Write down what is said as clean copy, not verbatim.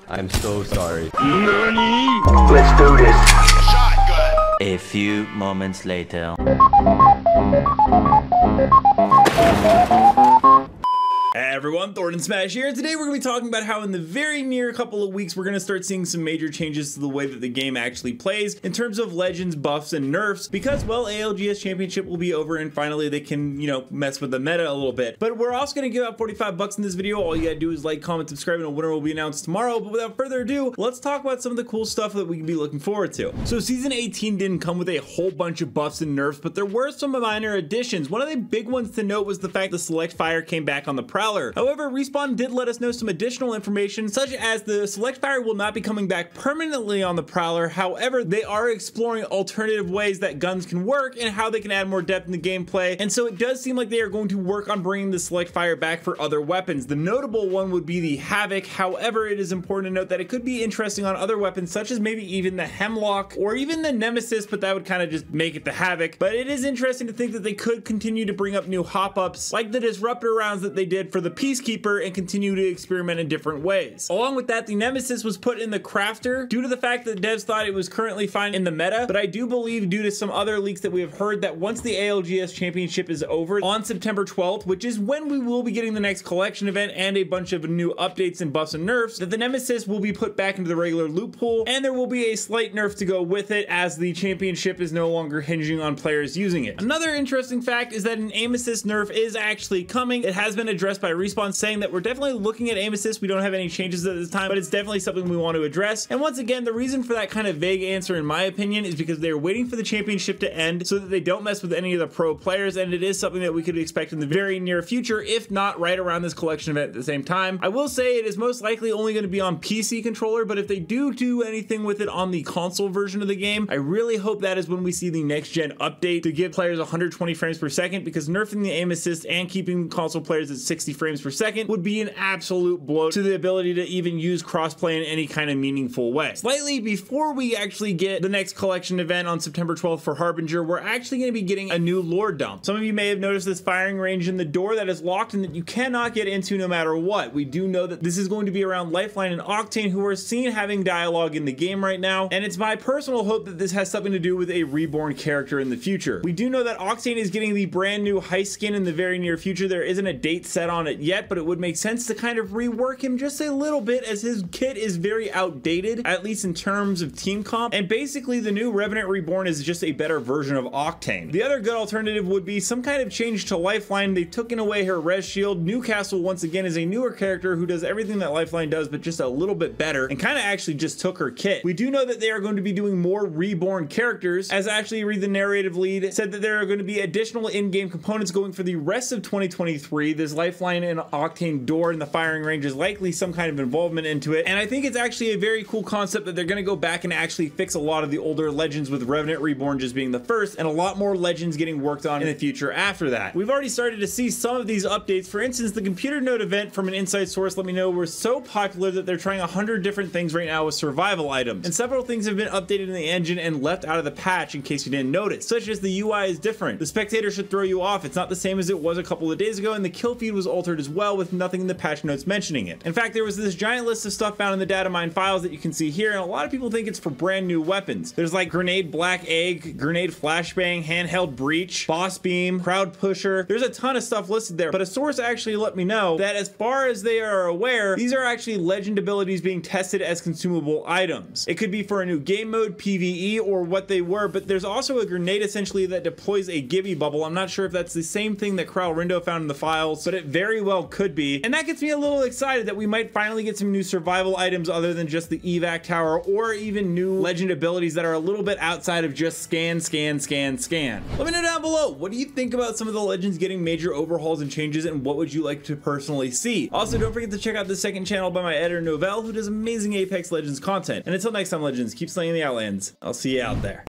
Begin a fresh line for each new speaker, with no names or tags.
I'm so sorry.
NANI? Let's do this.
A few moments later.
Hey everyone, Thordan Smash here, and today we're going to be talking about how in the very near couple of weeks we're going to start seeing some major changes to the way that the game actually plays in terms of Legends, buffs, and nerfs because, well, ALGS Championship will be over and finally they can, mess with the meta a little bit. But we're also going to give out 45 bucks in this video. All you gotta do is like, comment, subscribe, and a winner will be announced tomorrow. But without further ado, let's talk about some of the cool stuff that we can be looking forward to. So Season 18 didn't come with a whole bunch of buffs and nerfs, but there were some minor additions. One of the big ones to note was the fact the Select Fire came back on the Prowler. However, Respawn did let us know some additional information, such as the Select Fire will not be coming back permanently on the Prowler. However, they are exploring alternative ways that guns can work and how they can add more depth in the gameplay. And so it does seem like they are going to work on bringing the Select Fire back for other weapons. The notable one would be the Havoc. However, it is important to note that it could be interesting on other weapons, such as maybe even the Hemlock or even the Nemesis, but that would kind of just make it the Havoc. But it is interesting to think that they could continue to bring up new hop-ups like the Disruptor rounds that they did for the Peacekeeper and continue to experiment in different ways. Along with that, the Nemesis was put in the Crafter due to the fact that devs thought it was currently fine in the meta, but I do believe due to some other leaks that we have heard that once the ALGS Championship is over on September 12th, which is when we will be getting the next collection event and a bunch of new updates and buffs and nerfs, that the Nemesis will be put back into the regular loot pool, and there will be a slight nerf to go with it as the championship is no longer hinging on players using it. Another interesting fact is that an aim assist nerf is actually coming. It has been addressed by Respawn, saying that we're definitely looking at aim assist. We don't have any changes at this time, but it's definitely something we want to address. And once again, the reason for that kind of vague answer, in my opinion, is because they're waiting for the championship to end so that they don't mess with any of the pro players, and it is something that we could expect in the very near future, if not right around this collection event at the same time. I will say it is most likely only going to be on PC controller, but if they do anything with it on the console version of the game, I really hope that is when we see the next gen update to give players 120 frames per second, because nerfing the aim assist and keeping console players at 60 frames per second would be an absolute blow to the ability to even use crossplay in any kind of meaningful way. Slightly before we actually get the next collection event on September 12th for Harbinger, we're actually going to be getting a new lore dump. Some of you may have noticed this firing range in the door that is locked and that you cannot get into no matter what. We do know that this is going to be around Lifeline and Octane, who are seen having dialogue in the game right now, and it's my personal hope that this has something to do with a reborn character in the future. We do know that Octane is getting the brand new heist skin in the very near future. There isn't a date set on it yet, but it would make sense to kind of rework him just a little bit, as his kit is very outdated, at least in terms of team comp, and basically the new Reveant Reborn is just a better version of Octane. The other good alternative would be some kind of change to Lifeline. They've taken away her res shield. Newcastle, once again, is a newer character who does everything that Lifeline does, but just a little bit better, and kind of actually just took her kit. We do know that they are going to be doing more reborn characters, as Ashley Reed, the narrative lead, said that there are going to be additional in-game components going for the rest of 2023. This Lifeline and Octane door in the firing range is likely some kind of involvement into it, and I think it's actually a very cool concept that they're going to go back and actually fix a lot of the older Legends, with Reveant Reborn just being the first, and a lot more Legends getting worked on in the future after that. We've already started to see some of these updates. For instance, the computer node event from an inside source let me know was so popular that they're trying 100 different things right now with survival items, and several things have been updated in the engine and left out of the patch in case you didn't notice, such as the UI is different. The spectator should throw you off. It's not the same as it was a couple of days ago, and the kill feed was altered as well, with nothing in the patch notes mentioning it. In fact, there was this giant list of stuff found in the data mine files that you can see here, and a lot of people think it's for brand new weapons. There's like Grenade Black Egg, Grenade Flashbang, Handheld Breach, Boss Beam, Crowd Pusher. There's a ton of stuff listed there, but a source actually let me know that as far as they are aware, these are actually Legend abilities being tested as consumable items. It could be for a new game mode, PvE, or what they were, but there's also a grenade essentially that deploys a Gibby bubble. I'm not sure if that's the same thing that Kralrindo found in the files, but it very well could be, and that gets me a little excited that we might finally get some new survival items other than just the evac tower, or even new Legend abilities that are a little bit outside of just scan. Let me know down below, what do you think about some of the Legends getting major overhauls and changes, and what would you like to personally see? Also, don't forget to check out the second channel by my editor Novell, who does amazing Apex Legends content. And until next time, Legends, keep slaying the Outlands. I'll see you out there.